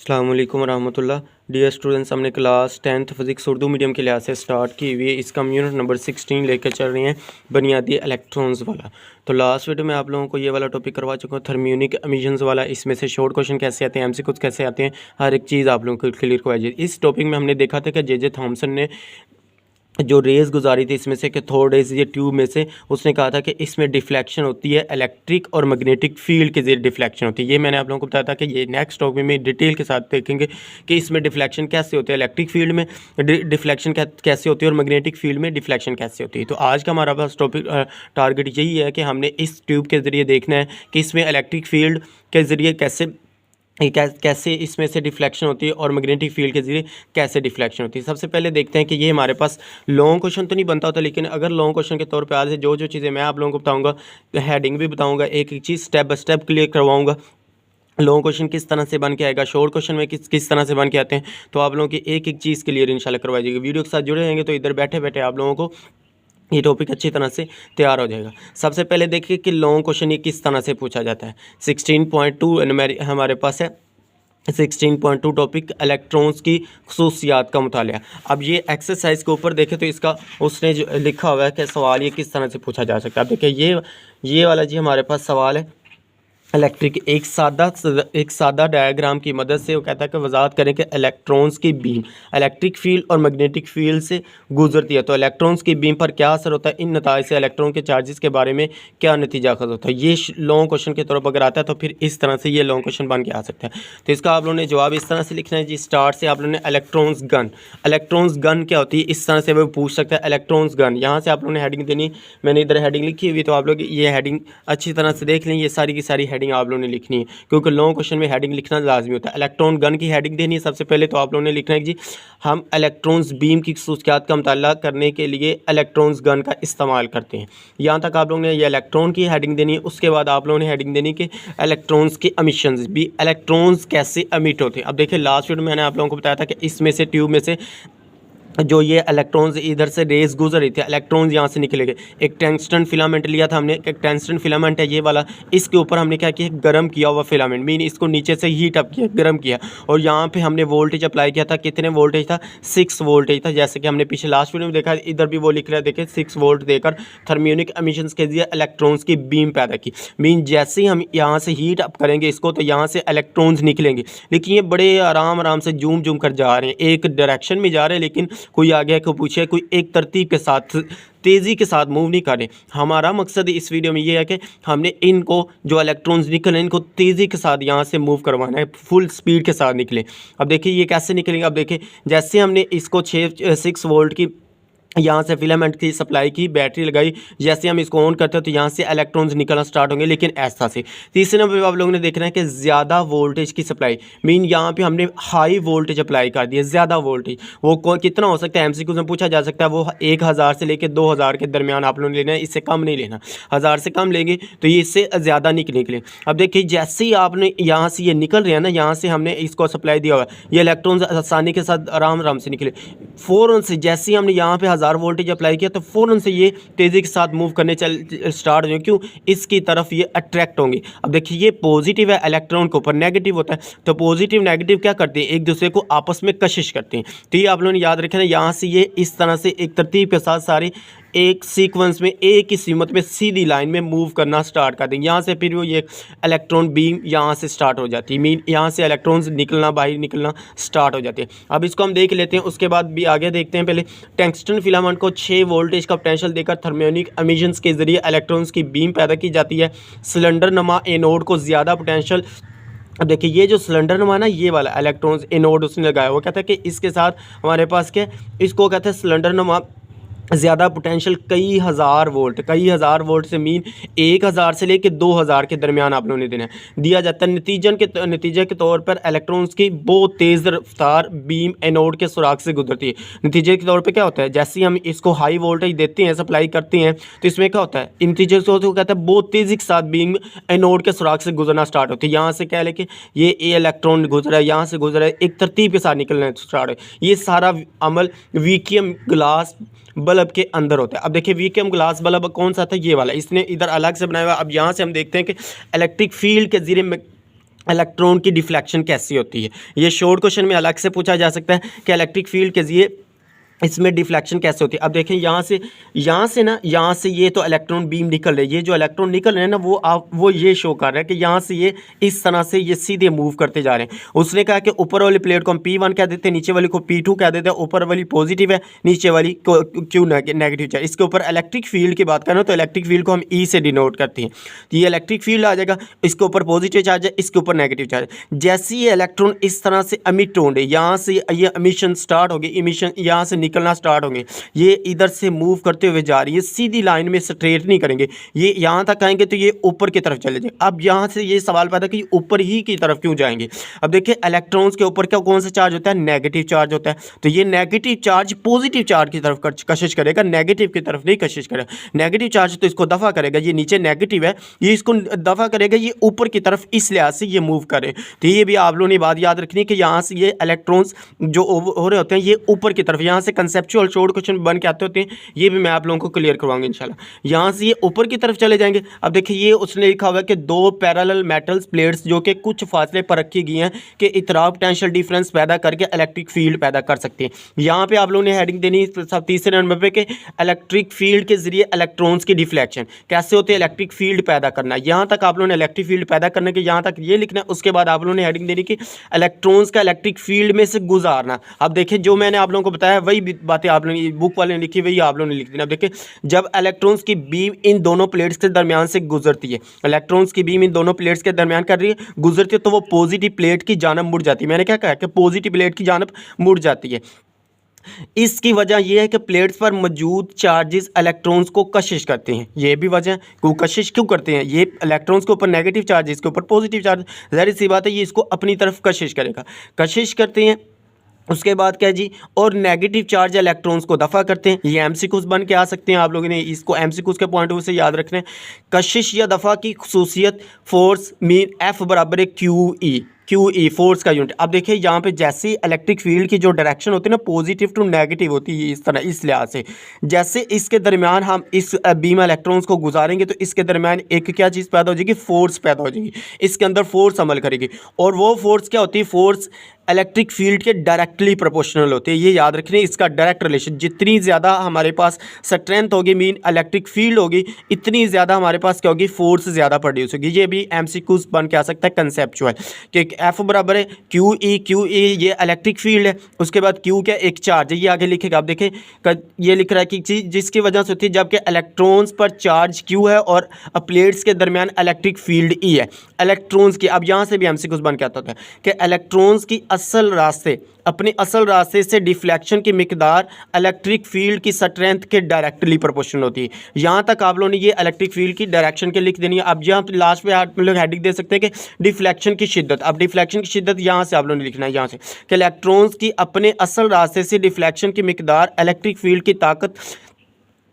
अस्सलाम वालेकुम रहमतुल्लाह। डियर स्टूडेंट्स, हमने class 10th physics Urdu medium के लिहाज से स्टार्ट की हुई है। इसका हम यूनिट नंबर 16 लेकर चल रहे हैं, बुनियादी इलेक्ट्रॉन्स वाला। तो लास्ट वीडियो में आप लोगों को ये वाला टॉपिक करवा चुका हूँ, थर्मियोनिक एमिशंस वाला। इसमें से शॉर्ट क्वेश्चन कैसे आते हैं, एमसीक्यूज कैसे आते हैं, हर एक चीज़ आप लोगों को क्लियर करवाई जाए। इस टॉपिक में हमने देखा था कि जे थॉमसन ने जो रेज़ गुजारी थी इसमें से कैथोड रेज़ ये ट्यूब में से, उसने कहा था कि इसमें डिफ्लेक्शन होती है, इलेक्ट्रिक और मैग्नेटिक फील्ड के जरिए डिफ्लेक्शन होती है। ये मैंने आप लोगों को बताया था कि ये नेक्स्ट टॉपिक में डिटेल के साथ देखेंगे कि इसमें डिफ्लेक्शन कैसे होते हैं, इलेक्ट्रिक फील्ड में डिफ्लेक्शन कैसे होती है और मैग्नेटिक फील्ड में डिफ्लेक्शन कैसे होती है। तो आज का हमारा पास टॉपिक टारगेट यही है कि हमने इस ट्यूब के ज़रिए देखना है कि इसमें इलेक्ट्रिक फील्ड के ज़रिए कैसे इसमें से डिफ्लेक्शन होती है और मैग्नेटिक फील्ड के जरिए कैसे डिफ्लेक्शन होती है। सबसे पहले देखते हैं कि ये हमारे पास लॉन्ग क्वेश्चन तो नहीं बनता होता, लेकिन अगर लॉन्ग क्वेश्चन के तौर पे आज से जो चीज़ें मैं आप लोगों को बताऊंगा, हेडिंग भी बताऊंगा, एक एक चीज़ स्टेप बाय स्टेप क्लियर करवाऊंगा। लॉन्ग क्वेश्चन किस तरह से बन के आएगा, शॉर्ट क्वेश्चन में किस तरह से बन के आते हैं, तो आप लोगों की एक एक चीज़ क्लियर इंशाल्लाह करवाई जाएगी। वीडियो के साथ जुड़े रहेंगे तो इधर बैठे बैठे आप लोगों को ये टॉपिक अच्छी तरह से तैयार हो जाएगा। सबसे पहले देखिए कि लॉन्ग क्वेश्चन ये किस तरह से पूछा जाता है। 16.2 हमारे पास है। 16.2 टॉपिक इलेक्ट्रॉन्स की खसूसियात का मुतालिया। अब ये एक्सरसाइज के ऊपर देखें तो इसका उसने जो लिखा हुआ है कि सवाल ये किस तरह से पूछा जा सकता है। अब देखिए ये वाला जी हमारे पास सवाल है इलेक्ट्रिक, एक सादा डायग्राम की मदद से वो कहता है कि वजाहत करें कि इलेक्ट्रॉन्स की बीम इलेक्ट्रिक फील्ड और मैग्नेटिक फील्ड से गुजरती है, तो इलेक्ट्रॉन्स की बीम पर क्या असर होता है, इन नताइज से इलेक्ट्रॉन के चार्जेस के बारे में क्या नतीजा अखज़ होता है। ये लॉन्ग क्वेश्चन के तौर पर अगर आता है तो फिर इस तरह से ये लॉन्ग क्वेश्चन बन के आ सकता है। तो इसका आप लोगों ने जवाब इस तरह से लिखना है जी। स्टार्ट से आप लोगों ने इलेक्ट्रॉन्स गन क्या होती है, इस तरह से वो पूछ सकता है। इलेक्ट्रॉन्स गन, यहाँ से आप लोगों ने हेडिंग देनी, मैंने इधर हेडिंग लिखी हुई, तो आप लोग ये हेडिंग अच्छी तरह से देख लें। ये सारी की सारी हेडिंग आप लोगों ने लिखनी है, क्योंकि लॉन्ग क्वेश्चन में हेडिंग लिखना लाजमी होता है। इलेक्ट्रॉन गन की हेडिंग देनी है सबसे पहले, तो आप लोगों ने लिखना है जी हम इलेक्ट्रॉन्स बीम की खसूसियात का मुताला करने के लिए इलेक्ट्रॉन्स गन का इस्तेमाल करते हैं। यहाँ तक आप लोगों ने ये इलेक्ट्रॉन की हेडिंग देनी है। उसके बाद आप लोगों ने हेडिंग देनी कि इलेक्ट्रॉन्स के एमिशंस भी, इलेक्ट्रॉन्स कैसे एमिट होते हैं। अब देखिए लास्ट वीडियो में मैंने आप लोगों को बताया था कि इसमें से ट्यूब में से जो ये इलेक्ट्रॉन्स इधर से रेस गुजर रही थी, इलेक्ट्रॉन्स यहाँ से निकले गए। एक टंगस्टन फिलामेंट लिया था हमने, एक टंगस्टन फिलामेंट है ये वाला, इसके ऊपर हमने क्या किया, गर्म किया हुआ फिलामेंट, मीन इसको नीचे से हीट अप किया, गर्म किया, और यहाँ पे हमने वोल्टेज अप्लाई किया था। कितने वोल्टेज था, 6 वोल्टेज था, जैसे कि हमने पिछले लास्ट वीडियो में देखा। इधर भी वो लिख रहा है, देखिए 6 वोल्ट देकर थर्मियोनिक एमिशंस के जरिए इलेक्ट्रॉन्स की बीम पैदा की। मीन जैसे ही हम यहाँ से हीट अप करेंगे इसको, तो यहाँ से इलेक्ट्रॉन्स निकलेंगे, लेकिन ये बड़े आराम से जूम कर जा रहे हैं, एक डायरेक्शन में जा रहे हैं, लेकिन कोई आगे को पूछे, कोई एक तरतीब के साथ तेज़ी के साथ मूव नहीं कर रहे। हमारा मकसद इस वीडियो में ये है कि हमने इनको जो इलेक्ट्रॉन्स निकले इनको तेज़ी के साथ यहाँ से मूव करवाना है, फुल स्पीड के साथ निकले। अब देखिए ये कैसे निकलेंगे। अब देखिए जैसे हमने इसको 6 वोल्ट की यहाँ से फिलामेंट की सप्लाई की, बैटरी लगाई, जैसे हम इसको ऑन करते हैं तो यहाँ से इलेक्ट्रॉन्स निकलना स्टार्ट होंगे, लेकिन ऐसा से। तीसरे नंबर पे आप लोगों ने देखना है कि ज़्यादा वोल्टेज की सप्लाई, मीन यहाँ पे हमने हाई वोल्टेज अप्लाई कर दिया, ज़्यादा वोल्टेज। वो कितना हो सकता है, एमसीक्यू में पूछा जा सकता है। वो 1000 से लेकर 2000 के दरमियान आप लोगों ने लेना है, इससे कम नहीं लेना। 1000 से कम लेंगे तो ये इससे ज़्यादा निकले। अब देखिए जैसे ही आपने यहाँ से ये निकल रहे हैं ना, यहाँ से हमने इसको सप्लाई दिया हुआ है, ये इलेक्ट्रॉन्स आसानी के साथ आराम से निकले। फ़ौरन से जैसे ही हमने यहाँ पे 1000 वोल्टेज अप्लाई किया तो फ़ौरन से ये तेज़ी के साथ मूव करने स्टार्ट हो जाए। क्यों, इसकी तरफ ये अट्रैक्ट होंगे। अब देखिए ये पॉजिटिव है, इलेक्ट्रॉन के ऊपर नेगेटिव होता है, तो पॉजिटिव नेगेटिव क्या करते हैं, एक दूसरे को आपस में कशिश करते हैं। तो ये आप लोगों ने याद रखना, यहाँ से ये इस तरह से एक तरतीब के साथ सारे एक सीक्वेंस में, एक ही सीमत में, सीधी लाइन में मूव करना स्टार्ट कर देंगे। यहाँ से फिर वो ये इलेक्ट्रॉन बीम यहाँ से स्टार्ट हो जाती है, मीन यहाँ से इलेक्ट्रॉन्स निकलना, बाहर निकलना स्टार्ट हो जाते हैं। अब इसको हम देख लेते हैं, उसके बाद भी आगे देखते हैं। पहले टंगस्टन फिलामेंट को 6 वोल्टेज का पोटेंशियल देकर थर्मियोनिक एमिशंस के जरिए इलेक्ट्रॉन्स की बीम पैदा की जाती है। सिलेंडर नमा एनोड को ज़्यादा पोटेंशियल। अब देखिए ये जो सिलेंडर नुमा ना, ये वाला इलेक्ट्रॉन्स एनोड उसने लगाया, वो कहता है कि इसके साथ हमारे पास क्या, इसको कहते हैं सिलेंडर नुमा ज़्यादा पोटेंशियल, कई हज़ार वोल्ट से, मीन 1000 से लेकर 2000 के दरमियान आप लोगों ने देना दिया जाता है। नतीजे के तौर पर इलेक्ट्रॉन्स की बहुत तेज़ रफ्तार बीम एनोड के सुराख से गुजरती है। नतीजे के तौर पर क्या होता है, जैसे ही हम इसको हाई वोल्टेज देते हैं, सप्लाई करते हैं, तो इसमें क्या होता है, नतीजे के तौर पर कहता है बहुत तेज़ी के साथ बीम एनोड के सुराख से गुजरना स्टार्ट होती है। यहाँ से क्या लेके ये इलेक्ट्रॉन गुजरा है, यहाँ से गुजरा है, एक तरतीब के साथ निकलना स्टार्ट है। ये सारा अमल वैक्यूम ग्लास बल्ब के अंदर होता है। अब देखिए वैक्यूम ग्लास बल्ब कौन सा था, ये वाला, इसने इधर अलग से बनाया हुआ। अब यहाँ से हम देखते हैं कि इलेक्ट्रिक फील्ड के जरिए इलेक्ट्रॉन की डिफ्लेक्शन कैसी होती है। ये शॉर्ट क्वेश्चन में अलग से पूछा जा सकता है कि इलेक्ट्रिक फील्ड के जरिए इसमें डिफ्लेक्शन कैसे होती है। अब देखें यहाँ से ना, यहाँ से ये तो इलेक्ट्रॉन बीम निकल रही है, ये जो इलेक्ट्रॉन निकल रहे हैं ना वो ये शो कर रहा है कि यहाँ से ये इस तरह से ये सीधे मूव करते जा रहे हैं। उसने कहा कि ऊपर वाली प्लेट को हम P1 कह देते हैं, नीचे वाली को P2 कह देते हैं, ऊपर वाली पॉजिटिव है, नीचे वाली को क्यू नेगेटिव है। इसके ऊपर इलेक्ट्रिक फील्ड की बात करें तो इलेक्ट्रिक फील्ड को हम E से डिनोट करते हैं, तो ये इलेक्ट्रिक फील्ड आ जाएगा। इसके ऊपर पॉजिटिव चार्ज है, इसके ऊपर नेगेटिव चार्ज है। जैसे ये इलेक्ट्रॉन इस तरह से एमिट होंगे, यहाँ से ये एमिशन स्टार्ट होगी, इमिशन यहाँ से निकलना स्टार्ट होंगे, ये इधर से मूव करते हुए जा रही है, सीधी लाइन में स्ट्रेट नहीं करेंगे, ये यहाँ तक आएंगे तो ये ऊपर की तरफ चले जाएंगे। अब यहाँ से ये सवाल पैदा कि ऊपर ही की तरफ क्यों जाएंगे। अब देखिए इलेक्ट्रॉन्स के ऊपर क्या कौन सा चार्ज होता है, नेगेटिव चार्ज होता है, तो ये नेगेटिव चार्ज पॉजिटिव चार्ज की तरफ कशिश करेगा, नेगेटिव की तरफ नहीं कशिश करेगा। नेगेटिव चार्ज तो इसको दफा करेगा, ये नीचे नेगेटिव है, ये इसको दफा करेगा, ये ऊपर की तरफ इस लिहाज से ये मूव करे। तो ये भी आप लोगों ने बात याद रखनी है कि यहाँ से ये इलेक्ट्रॉन्स जो हो रहे होते हैं ये ऊपर की तरफ, यहाँ से कंसेप्चुअल शॉर्ट क्वेश्चन बन के आते होते हैं, ये भी मैं आप लोगों को क्लियर करवाऊंगा इंशाल्लाह। यहाँ से ये ऊपर की तरफ चले जाएंगे। अब देखिए ये उसने लिखा हुआ है कि दो पैरेलल मेटल्स प्लेट्स जो कि कुछ फासले पर रखी गई हैं कि इतराब पोटेंशियल डिफरेंस पैदा करके इलेक्ट्रिक फील्ड पैदा कर सकते हैं। यहाँ पे आप लोगों ने हेडिंग देनी सब तीसरे नंबर पे कि इलेक्ट्रिक फील्ड के जरिए इलेक्ट्रॉन्स की डिफ्लेक्शन कैसे होते हैं, इलेक्ट्रिक फील्ड पैदा करना। यहाँ तक आप लोगों ने इलेक्ट्रिक फील्ड पैदा करने के यहाँ तक ये लिखना है। उसके बाद आप लोगों ने हेडिंग देनी कि इलेक्ट्रॉन्स का इलेक्ट्रिक फील्ड में से गुजारना। अब देखिए जो मैंने आप लोगों को बताया वही बातें आप लोगों ने बुक वाले ने लिखी, वही आप लोगों ने लिख देना। अब देखिए जब इलेक्ट्रॉन्स की बीम इन दोनों प्लेट्स के दरमियान से गुजरती है, इलेक्ट्रॉन्स की बीम इन दोनों प्लेट्स के दरमियान कर रही है गुजरती है, तो वो पॉजिटिव प्लेट की जानब मुड़ जाती है। मैंने क्या कहा कि पॉजिटिव प्लेट की जानब मुड़ जाती है। इसकी वजह यह है कि प्लेट्स पर मौजूद चार्जेस इलेक्ट्रॉन्स को कशिश करते हैं। ये भी वजह है कि कशिश क्यों करते हैं, ये इलेक्ट्रॉन्स के ऊपर नेगेटिव चार्ज, इसके ऊपर पॉजिटिव चार्ज, ज़ाहिर सी बात है ये इसको अपनी तरफ कशिश करेगा, कशिश करते हैं। उसके बाद क्या जी, और नेगेटिव चार्ज इलेक्ट्रॉन्स को दफ़ा करते हैं। ये एमसीक्यूज बन के आ सकते हैं, आप लोगों ने इसको एमसीक्यूज के पॉइंट ऑफ व्यू से याद रखना है। कशिश या दफ़ा की खुसूसियत फोर्स मीन एफ बराबर है क्यू ई फोर्स का यूनिट। अब देखिए यहाँ पे जैसे इलेक्ट्रिक फील्ड की जो डायरेक्शन होती है ना पॉजिटिव टू नेगेटिव होती है, इस तरह इस लिहाज से जैसे इसके दरमियान हम इस बीम इलेक्ट्रॉन्स को गुजारेंगे तो इसके दरमियान एक क्या चीज़ पैदा हो जाएगी, फोर्स पैदा हो जाएगी, इसके अंदर फोर्स अमल करेगी। और वो फोर्स क्या होती है, फोर्स इलेक्ट्रिक फील्ड के डायरेक्टली प्रोपोर्शनल होते हैं। ये याद रखने इसका डायरेक्ट रिलेशन, जितनी ज़्यादा हमारे पास स्ट्रेंथ होगी मीन इलेक्ट्रिक फील्ड होगी, इतनी ज़्यादा हमारे पास क्या होगी, फोर्स ज़्यादा प्रोड्यूस होगी। ये भी एमसीक्यूज बन के आ सकता है कंसेप्चुअल कि एफ बराबर है क्यू ई ये इलेक्ट्रिक फील्ड है। उसके बाद क्यू क्या, एक चार्ज है, ये आगे लिखेगा। आप देखें ये लिख रहा है कि चीज़ जिसकी वजह से होती है जबकि इलेक्ट्रॉन्स पर चार्ज क्यू है और प्लेट्स के दरमियान इलेक्ट्रिक फील्ड ई है। इलेक्ट्रॉन्स की अब यहाँ से भी एमसीक्यूज बन के आता है कि इलेक्ट्रॉन्स की अपने असल रास्ते से डिफ्लेक्शन की मिकदार इलेक्ट्रिक फील्ड की स्ट्रेंथ के डायरेक्टली प्रोपोर्शनल होती है। यहाँ तक आप लोगों ने ये इलेक्ट्रिक फील्ड की डायरेक्शन के लिख देनी है। अब यहाँ लास्ट पे आप लोग हेडिंग दे सकते हैं कि डिफ्लेक्शन की शिद्दत। अब डिफ्लेक्शन की शिद्दत यहाँ से आप लोगों ने लिखना है, यहाँ से कि इलेक्ट्रॉन्स की अपने असल रास्ते से डिफ्लेक्शन की मिकदार इलेक्ट्रिक फील्ड की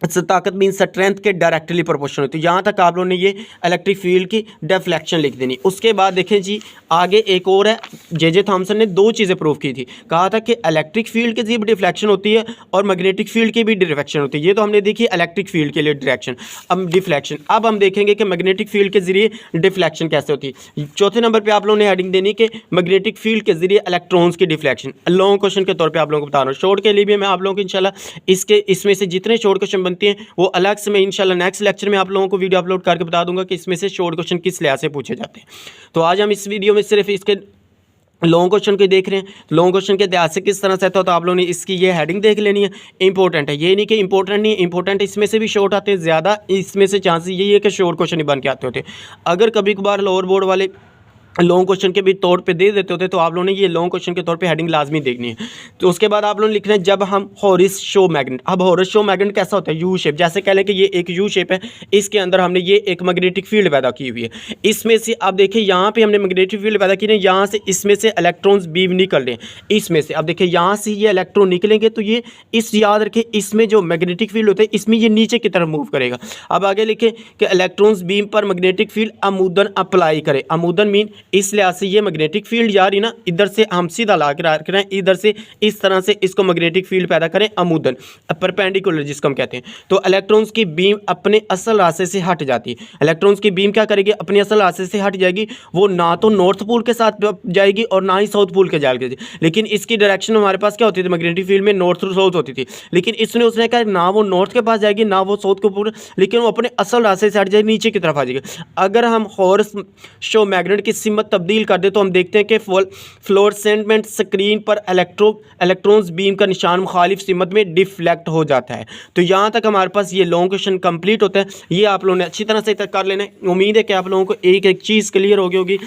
ताकत मीन स्ट्रेंथ के डायरेक्टली प्रोपोर्शनल होती है। यहाँ तक आप लोगों ने ये इलेक्ट्रिक फील्ड की डिफ्लेक्शन लिख देनी। उसके बाद देखें जी आगे एक और है, जे थॉमसन ने दो चीज़ें प्रूव की थी। कहा था कि इलेक्ट्रिक फील्ड के जरिए भी डिफ्लेक्शन होती है और मैग्नेटिक फील्ड की भी डिफ्लेक्शन होती है। ये तो हमने देखी इलेक्ट्रिक फील्ड के लिए डायरेक्शन, अब डिफ्लेक्शन। अब हम देखेंगे कि मैग्नेटिक फील्ड के जरिए डिफ्लेक्शन कैसे होती है। चौथे नंबर पर आप लोगों ने हेडिंग देनी कि मैग्नेटिक फील्ड के जरिए इलेक्ट्रॉन्स की डिफ्लेक्शन। लॉन्ग क्वेश्चन के तौर पर आप लोगों को बता रहा हूँ, शॉर्ट के लिए भी मैं आप लोगों को इंशाल्लाह इसमें से जितने शॉर्ट क्वेश्चन बनती हैं वो अलग से मैं इंशाल्लाह नेक्स्ट लेक्चर में आप लोगों को वीडियो अपलोड करके बता दूंगा कि इसमें से शॉर्ट क्वेश्चन किस लिहाज से पूछे जाते हैं। तो आज हम इस वीडियो में सिर्फ इसके लॉन्ग क्वेश्चन को देख रहे हैं। लॉन्ग क्वेश्चन के इतिहास से किस तरह से आता है तो आप लोगों ने इसकी ये हेडिंग देख लेनी है, इंपॉर्टेंट है। ये नहीं कि इंपॉर्टेंट नहीं है, इंपॉर्टेंट इसमें से भी शॉर्ट आते हैं ज़्यादा, इसमें से चांसेस यही है कि शॉर्ट क्वेश्चन ही बन के आते होते। अगर कभी कभार लोअर बोर्ड वाले लॉन्ग क्वेश्चन के भी तौर पे दे देते होते तो आप लोगों ने ये लॉन्ग क्वेश्चन के तौर पे हेडिंग लाजमी देखनी है। तो उसके बाद आप लोगों ने लिखना है जब हम हॉरिस शो मैग्नेट। अब हॉरिस शो मैग्नेट कैसा होता है, यू शेप, जैसे कह लें कि ये एक यू शेप है, इसके अंदर हमने ये एक मैग्नेटिक फील्ड पैदा की हुई है। इसमें से आप देखिए यहाँ पे हमने मैग्नेटिक फील्ड पैदा की है, यहाँ से इसमें से इलेक्ट्रॉन्स बीम निकल रहे हैं। इसमें से अब देखिए यहाँ से ये इलेक्ट्रॉन निकलेंगे तो ये इस याद रखें इसमें जो मैग्नेटिक फील्ड होता है इसमें ये नीचे की तरफ मूव करेगा। अब आगे लिखें कि इलेक्ट्रॉन्स बीम पर मैग्नेटिक फील्ड अमूदन अप्लाई करे। अमूदन मीन इस लिहाज से ये मैग्नेटिक फील्ड जा रही ना, इधर से हम सीधा ला के रख रहे हैं, इधर से इस तरह से इसको मैग्नेटिक फील्ड पैदा करें अमूदन, परपेंडिकुलर जिसको हम कहते हैं। तो इलेक्ट्रॉन्स की बीम अपने असल रास्ते से हट जाती है। इलेक्ट्रॉन्स की बीम क्या करेगी, अपने असल रास्ते से हट जाएगी। वो ना तो नॉर्थ पोल के साथ जाएगी और ना ही साउथ पोल के जाएगी, लेकिन इसकी डायरेक्शन हमारे पास क्या होती थी मैग्नेटिक फील्ड में, नॉर्थ टू साउथ होती थी। लेकिन उसने कहा ना वो नॉर्थ के पास जाएगी ना वो साउथ के ऊपर, लेकिन वो अपने असल रास्ते से हट जाएगी, नीचे की तरफ आ जाएगी। अगर हम हॉर्स शो मैग्नेट की सिमत तब्दील कर दे तो हम देखते हैं कि फ्लोरेसेंट स्क्रीन पर इलेक्ट्रॉन्स बीम का निशान मुखालिफ सिमत में डिफ्लेक्ट हो जाता है। तो यहाँ तक हमारे पास ये लॉन्ग क्वेश्चन कंप्लीट होता है। ये आप लोगों ने अच्छी तरह से कर लेना है। उम्मीद है कि आप लोगों को एक एक चीज़ क्लियर हो गई होगी।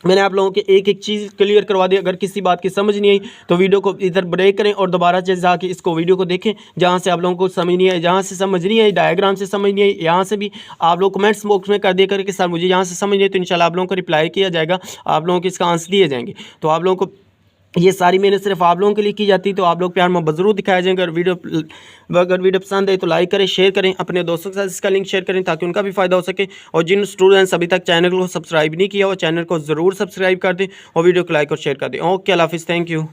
मैंने आप लोगों के एक एक चीज़ क्लियर करवा दी। अगर किसी बात की समझ नहीं आई तो वीडियो को इधर ब्रेक करें और दोबारा जाके इसको वीडियो को देखें, जहाँ से आप लोगों को समझ नहीं आई, जहाँ से समझ नहीं आई, डायग्राम से समझ नहीं आई, यहाँ से भी आप लोग कमेंट्स बॉक्स में कर दिया करके सर मुझे यहाँ से समझ नहीं आई, तो इंशाल्लाह आप लोगों को रिप्लाई किया जाएगा, आप लोगों को इसका आंसर दिए जाएंगे। तो आप लोगों को ये सारी मेहनत सिर्फ आप लोगों के लिए की जाती है, तो आप लोग प्यार मोहब्बत ज़रूर दिखाया जाएंगे। अगर वीडियो पसंद आए तो लाइक करें, शेयर करें, अपने दोस्तों के साथ इसका लिंक शेयर करें ताकि उनका भी फ़ायदा हो सके। और जिन स्टूडेंट्स अभी तक चैनल को सब्सक्राइब नहीं किया वो चैनल को ज़रूर सब्सक्राइब कर दें और वीडियो को लाइक और शेयर कर दें। ओके, अल्लाह हाफिज़, थैंक यू।